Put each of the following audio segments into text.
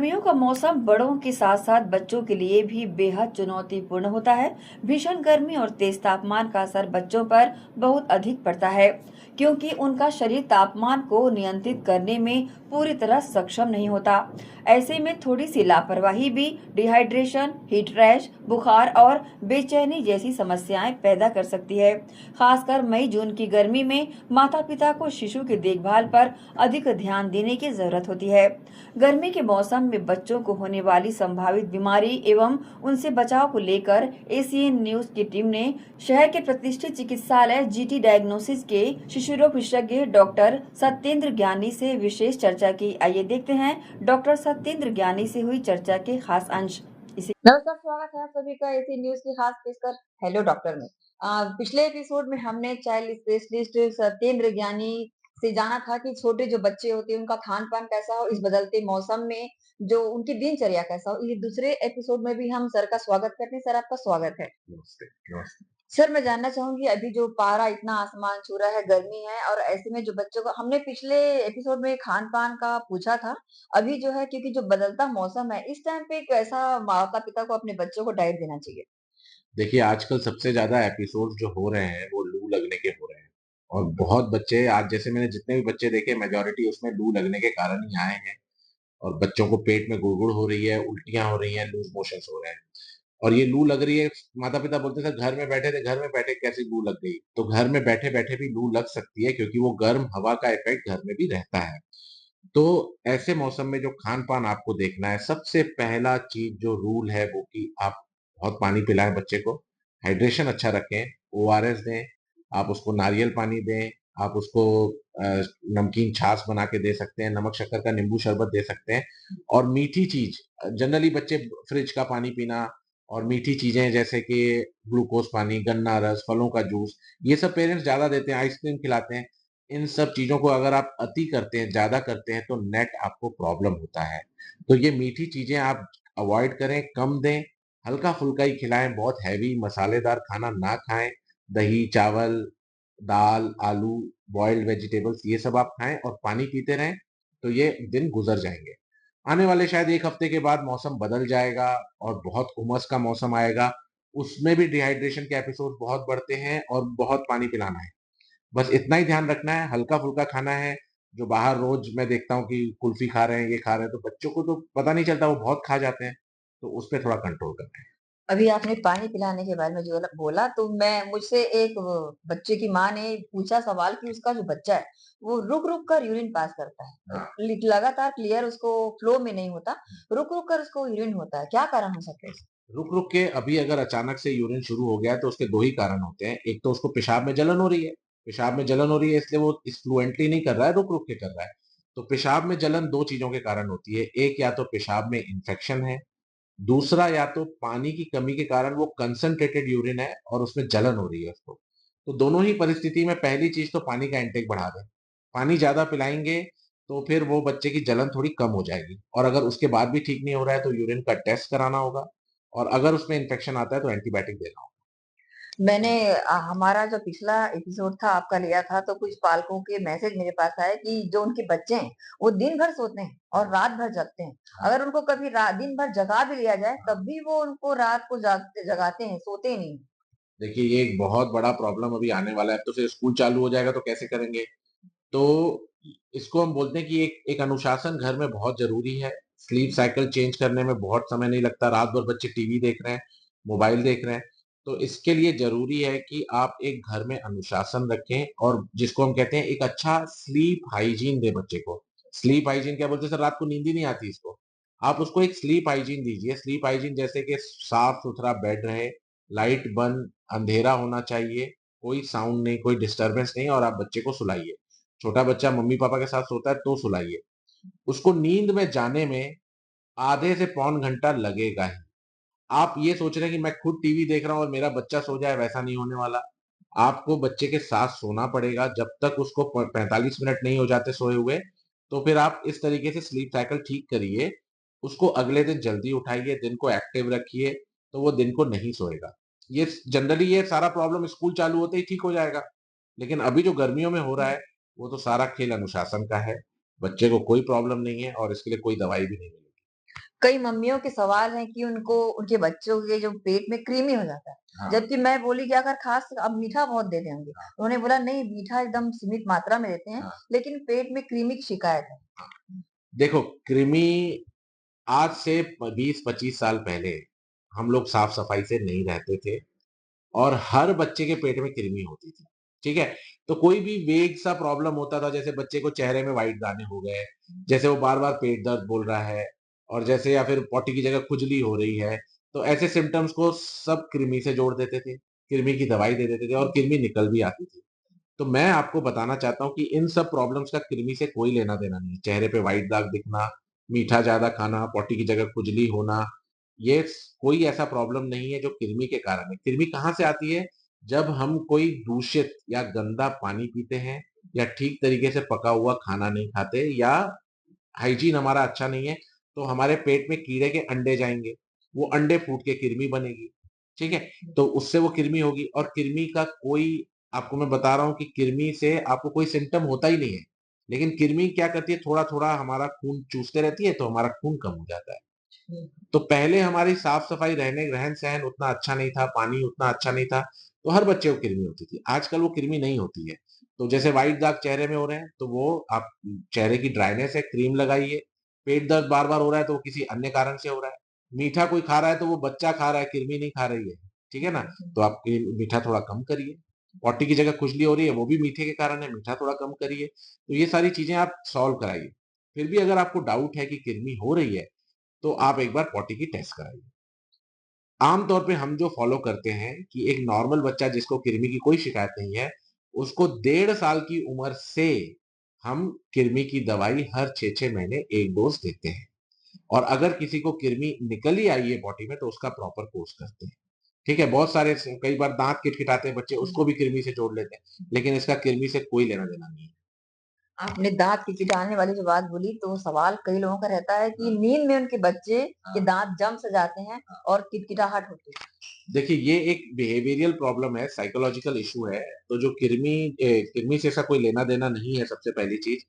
गर्मियों का मौसम बड़ों के साथ साथ बच्चों के लिए भी बेहद चुनौतीपूर्ण होता है। भीषण गर्मी और तेज तापमान का असर बच्चों पर बहुत अधिक पड़ता है, क्योंकि उनका शरीर तापमान को नियंत्रित करने में पूरी तरह सक्षम नहीं होता। ऐसे में थोड़ी सी लापरवाही भी डिहाइड्रेशन, हीट रैश, बुखार और बेचैनी जैसी समस्याएं पैदा कर सकती है। खासकर मई जून की गर्मी में माता पिता को शिशु की देखभाल पर अधिक ध्यान देने की जरूरत होती है। गर्मी के मौसम में बच्चों को होने वाली संभावित बीमारी एवं उनसे बचाव को लेकर एसीएन न्यूज की टीम ने शहर के प्रतिष्ठित चिकित्सालय जीटी डायग्नोसिस के शिशु रोग विशेषज्ञ डॉक्टर सत्येंद्र ज्ञानी से विशेष चर्चा की। आइए देखते हैं डॉक्टर सत्येंद्र ज्ञानी से हुई चर्चा के खास अंश। नमस्कार, स्वागत है आप सभी का एसी न्यूज की खास पेशकश हेलो डॉक्टर में। पिछले एपिसोड में हमने चाइल्ड स्पेशलिस्ट सत्येंद्र ज्ञानी से जाना था कि छोटे जो बच्चे होते हैं उनका खान पान कैसा हो, इस बदलते मौसम में जो उनकी दिनचर्या कैसा हो। ये दूसरे एपिसोड में भी हम सर का स्वागत करते हैं। सर, आपका स्वागत है। नमस्ते। नमस्ते। सर, मैं जानना चाहूंगी, अभी जो पारा इतना आसमान छू रहा है, गर्मी है, और ऐसे में जो बच्चों को हमने पिछले एपिसोड में खान पान का पूछा था। अभी जो है, क्योंकि जो बदलता मौसम है, इस टाइम पे कैसा माता पिता को अपने बच्चों को डाइट देना चाहिए? देखिए, आजकल सबसे ज़्यादा एपिसोड्स जो हो रहे हैं, वो लू लगने के हो रहे हैं और बहुत बच्चे आज जैसे मैंने जितने भी बच्चे देखे मेजॉरिटी उसमें लू लगने के कारण ही आए हैं और बच्चों को पेट में गुड़गुड़ हो रही है, उल्टियाँ हो रही हैं, लूज़ मोशंस हो रहे हैं और ये लू लग रही है। माता-पिता बोलते थे घर में बैठे थे, घर में बैठे कैसे लू लग गई? तो घर में बैठे-बैठे भी लू लग सकती है क्योंकि वो गर्म हवा का इफ़ेक्ट घर में भी रहता है। तो ऐसे मौसम में जो खान-पान आपको देखना है, सबसे पहला चीज़ जो रूल है वो कि आप बहुत पानी पिलाएँ बच्चे को, हाइड्रेशन अच्छा रखें, ओआरएस दें, आप उसको नारियल पानी दें, आप उसको अ, नमकीन छाछ बना के दे सकते हैं, नमक शक्कर का नींबू शरबत दे सकते हैं और मीठी चीज़ जनरली बच्चे फ्रिज का पानी पीना और मीठी चीज़ें जैसे कि ग्लूकोज़ पानी, गन्ना रस, फलों का जूस, ये सब पेरेंट्स ज़्यादा देते हैं, आइसक्रीम खिलाते हैं। इन सब चीज़ों को अगर आप अति करते हैं, ज़्यादा करते हैं तो नेट आपको प्रॉब्लम होता है। तो ये मीठी चीज़ें आप अवॉइड करें, कम दें, हल्का-फुल्का ही खिलाएँ, बहुत हेवी मसालेदार खाना ना खाएँ। दही, चावल, दाल, आलू, बॉइल्ड वेजिटेबल्स ये सब आप खाएँ और पानी पीते रहें, तो ये दिन गुज़र जाएँगे। आने वाले शायद 1 हफ्ते के बाद मौसम बदल जाएगा और बहुत उमस का मौसम आएगा, उसमें भी डिहाइड्रेशन के एपिसोड बहुत बढ़ते हैं और बहुत पानी पिलाना है। बस इतना ही ध्यान रखना है, हल्का-फुल्का खाना है, जो बाहर रोज़ मैं देखता हूँ कि कुल्फ़ी खा रहे हैं, ये खा रहे हैं, तो बच्चों को तो पता नहीं चलता, वो बहुत खा जाते हैं, तो उस पे थोड़ा कंट्रोल करना है। अभी आपने पानी पिलाने के बारे में जो बोला, तो मैं मुझसे एक बच्चे की माँ ने पूछा सवाल कि उसका जो बच्चा है, वो रुक-रुक कर यूरिन पास करता है। हाँ। लगातार क्लियर उसको फ्लो में नहीं होता, रुक-रुक कर उसको यूरिन होता है। क्या कारण हो सकता है इसका? रुक-रुक के अभी अगर अचानक से यूरिन शुरू हो गया है, तो उसके 2 ही कारण होते हैं। एक तो उसको पेशाब में जलन हो रही है, पेशाब में जलन हो रही है इसलिए वो इस फ्लुएंटली नहीं कर रहा है, रुक-रुक के कर रहा है। तो पेशाब में जलन 2 चीज़ों के कारण होती है, एक या तो पेशाब में इन्फेक्शन है, दूसरा या तो पानी की कमी के कारण वो कंसंट्रेटेड यूरिन है और उसमें जलन हो रही है उसको। तो दोनों ही परिस्थिति में पहली चीज़ तो पानी का इंटेक बढ़ा दें। पानी ज़्यादा पिलाएँगे तो फिर वो बच्चे की जलन थोड़ी कम हो जाएगी और अगर उसके बाद भी ठीक नहीं हो रहा है तो यूरिन का टेस्ट कराना होगा और अगर उसमें इन्फेक्शन आता है तो एंटीबायोटिक देना होगा। मैंने हमारा जो पिछला एपिसोड था आपका लिया था, तो कुछ पालकों के मैसेज मेरे पास आए कि जो उनके बच्चे हैं, वो दिन भर सोते हैं और रात भर जगते हैं। हाँ, अगर उनको कभी दिन भर जगा भी लिया जाए, हाँ। तब भी वो उनको रात को जगाते हैं, सोते ही नहीं। देखिए ये एक बहुत बड़ा प्रॉब्लम अभी आने वाला है, अब तो फिर स्कूल चालू हो जाएगा तो कैसे करेंगे? तो इसको हम बोलते हैं कि एक एक अनुशासन घर में बहुत ज़रूरी है। स्लीप साइकिल चेंज करने में बहुत समय नहीं लगता, रात भर बच्चे टीवी देख रहे हैं, मोबाइल देख रहे हैं। तो इसके लिए ज़रूरी है कि आप एक घर में अनुशासन रखें और जिसको हम कहते हैं एक अच्छा स्लीप हाइजीन दें बच्चे को। स्लीप हाइजीन क्या बोलते हैं सर रात को नींद ही नहीं आती इसको। आप उसको एक स्लीप हाइजीन दीजिए, स्लीप हाइजीन जैसे कि साफ-सुथरा बेड रहे, लाइट बंद, अंधेरा होना चाहिए, कोई साउंड नहीं, कोई डिस्टर्बेंस नहीं और आप बच्चे को सुलाइए। छोटा बच्चा मम्मी-पापा के साथ सोता है तो सुलाइए। उसको नींद में जाने में आधे से पौन घंटा लगेगा ही। आप ये सोच रहे हैं कि मैं खुद टीवी देख रहा हूँ और मेरा बच्चा सो जाए, वैसा नहीं होने वाला। आपको बच्चे के साथ सोना पड़ेगा जब तक उसको प 45 मिनट नहीं हो जाते सोए हुए, तो फिर आप इस तरीके से स्लीप साइकिल ठीक करिए। उसको अगले दिन जल्दी उठाइए, दिन को एक्टिव रखिए, तो वो दिन को नहीं सोएगा। ये जनरली ये सारा प्रॉब्लम स्कूल चालू होते ही ठीक हो जाएगा। लेकिन अभी जो गर्मियों में हो रहा है, वो तो सारा खेल अनुशासन का है। बच्चे को कोई प्रॉब्लम नहीं है और इसके लिए कोई दवाई भी नहीं मिलेगी। कई मम्मियों के सवाल हैं कि उनको उनके बच्चों के जो पेट में कृमि हो जाता है। हाँ, जबकि मैं बोली कि अगर खास अब मीठा बहुत दे देंगे। हाँ, उन्होंने बोला नहीं मीठा एकदम सीमित मात्रा में देते हैं, हाँ, लेकिन पेट में कृमि की शिकायत है। हाँ। देखो, कृमि आज से 20-25 साल पहले हम लोग साफ-सफाई से नहीं रहते थे और हर बच्चे के पेट में कृमि होती थी, ठीक है? तो कोई भी वेग सा प्रॉब्लम होता था, जैसे बच्चे को चेहरे में व्हाइट दाने हो गए, जैसे वो बार-बार पेट दर्द बोल रहा है और जैसे या फिर पॉटी की जगह खुजली हो रही है, तो ऐसे सिम्पटम्स को सब कृमि से जोड़ देते थे, कृमि की दवाई दे देते थे और कृमि निकल भी आती थी। तो मैं आपको बताना चाहता हूँ कि इन सब प्रॉब्लम्स का कृमि से कोई लेना-देना नहीं है। चेहरे पे व्हाइट दाग दिखना, मीठा ज़्यादा खाना, पॉटी की जगह खुजली होना, ये कोई ऐसा प्रॉब्लम नहीं है जो कृमि के कारण है। कृमि कहाँ से आती है? जब हम कोई दूषित या गंदा पानी पीते हैं या ठीक तरीके से पका हुआ खाना नहीं खाते या हाइजीन हमारा अच्छा नहीं है, तो हमारे पेट में कीड़े के अंडे जाएँगे, वो अंडे फूट के कृमि बनेगी, ठीक है? तो उससे वो कृमि होगी और कृमि का कोई आपको मैं बता रहा हूँ कि कृमि से आपको कोई सिम्पटम होता ही नहीं है, लेकिन कृमि क्या करती है थोड़ा-थोड़ा हमारा खून चूसते रहती है, तो हमारा खून कम हो जाता है। तो पहले हमारी साफ-सफाई रहन-सहन उतना अच्छा नहीं था, पानी उतना अच्छा नहीं था, तो हर बच्चे को कृमि होती थी। आजकल वो कृमि नहीं होती है। तो जैसे व्हाइट दाग चेहरे में हो रहे हैं, तो वो आप चेहरे की ड्राइनेस है, क्रीम लगाइए। पेट दर्द बार-बार हो रहा है, तो वो किसी अन्य कारण से हो रहा है। मीठा कोई खा रहा है, तो वो बच्चा खा रहा है, कृमि नहीं खा रही है। ठीक है ना? तो आप मीठा थोड़ा कम करिए। पॉटी की जगह खुजली हो रही है, वो भी मीठे के कारण है, मीठा थोड़ा कम करिए। तो ये सारी चीज़ें आप सॉल्व कराइए। फिर भी अगर आपको डाउट है कि कृमि हो रही है, तो आप एक बार पॉटी की टेस्ट कराइए। आम तौर पे हम जो फॉलो करते हैं कि एक नॉर्मल बच्चा जिसको कृमि की कोई शिकायत नहीं है, उसको 1.5 साल की उम्र से हम कृमि की दवाई हर 6-6 महीने 1 डोज़ देते हैं और अगर किसी को कृमि निकल ही आई है बॉडी में तो उसका प्रॉपर कोर्स करते हैं। ठीक है? बहुत सारे स कई बार दाँत किटकिटाते हैं बच्चे, उसको भी कृमि से जोड़ लेते हैं, लेकिन इसका कृमि से कोई लेना-देना नहीं है। आपने दाँत किटकिटाने वाली जो बात बोली, तो सवाल कई लोगों का रहता है कि हाँ, नींद में उनके बच्चे के हाँ, दाँत जम से जाते हैं हाँ। और किटकिटाहट होती है। देखिए, ये एक बिहेवियरियल प्रॉब्लम है, साइकोलॉजिकल इश्यू है, तो जो कृमि से ऐसा कोई लेना-देना नहीं है सबसे पहली चीज़।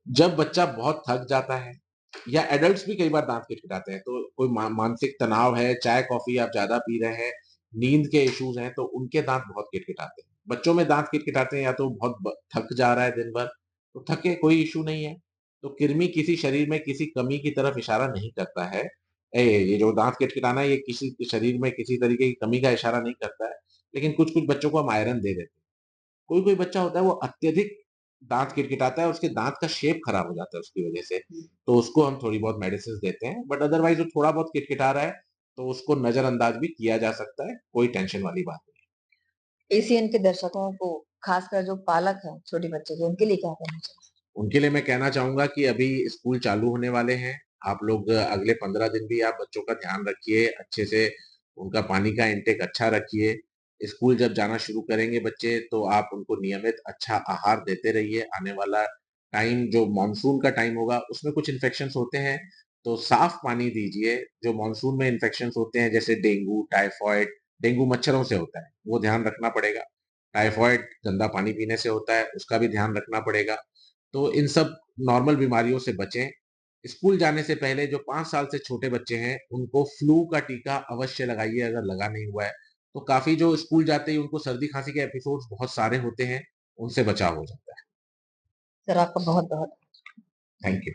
जब बच्चा बहुत थक जाता है या एडल्ट्स भी कई बार दाँत किटकिटाते हैं, तो कोई मानसिक तनाव है, चाय-कॉफ़ी आप ज़्यादा पी रहे हैं, नींद के इश्यूज़ हैं, तो उनके दाँत बहुत किटकिटाते हैं। बच्चों में दाँत किटकिटाते हैं या तो बहुत थक जा रहा है दिन भर, तो थके कोई इश्यू नहीं है। तो कृमि किसी शरीर में किसी कमी की तरफ इशारा नहीं करता है। ये जो दाँत किटकिटाना है, ये किसी के शरीर में किसी तरीके की कमी का इशारा नहीं करता है, लेकिन कुछ-कुछ बच्चों को हम आयरन दे देते हैं। कोई-कोई बच्चा होता है वो अत्यधिक दाँत किटकिटाता है और उसके दाँत का शेप खराब हो जाता है उसकी वजह से, तो उसको हम थोड़ी बहुत मेडिसिन्स देते हैं, बट अदरवाइज़ वो थोड़ा बहुत किटकिटा रहा है, तो उसको नज़रअंदाज भी किया जा सकता है, कोई टेंशन वाली बात नहीं। एशियन के दर्शकों को, खासकर जो पालक हैं छोटे बच्चे के, उनके लिए क्या कहना चाहिए? उनके लिए मैं कहना चाहूँगा कि अभी स्कूल चालू होने वाले हैं, आप लोग अगले 15 दिन भी आप बच्चों का ध्यान रखिए, अच्छे से उनका पानी का इंटेक अच्छा रखिए। स्कूल जब जाना शुरू करेंगे बच्चे, तो आप उनको नियमित अच्छा आहार देते रहिए। आने वाला टाइम जो मानसून का टाइम होगा, उसमें कुछ इन्फेक्शंस होते हैं, तो साफ पानी दीजिए। जो मानसून में इन्फेक्शंस होते हैं, जैसे डेंगू, टाइफॉइड, डेंगू मच्छरों से होता है, वो ध्यान रखना पड़ेगा। टाइफॉइड गंदा पानी पीने से होता है, उसका भी ध्यान रखना पड़ेगा। तो इन सब नॉर्मल बीमारियों से बचें। स्कूल जाने से पहले जो 5 साल से छोटे बच्चे हैं, उनको फ्लू का टीका अवश्य लगाइए अगर लगा नहीं हुआ है। तो काफ़ी जो स्कूल जाते ही उनको सर्दी-खाँसी के एपिसोड्स बहुत सारे होते हैं, उनसे बचाव हो जाता है। सर आपका बहुत-बहुत थैंक यू।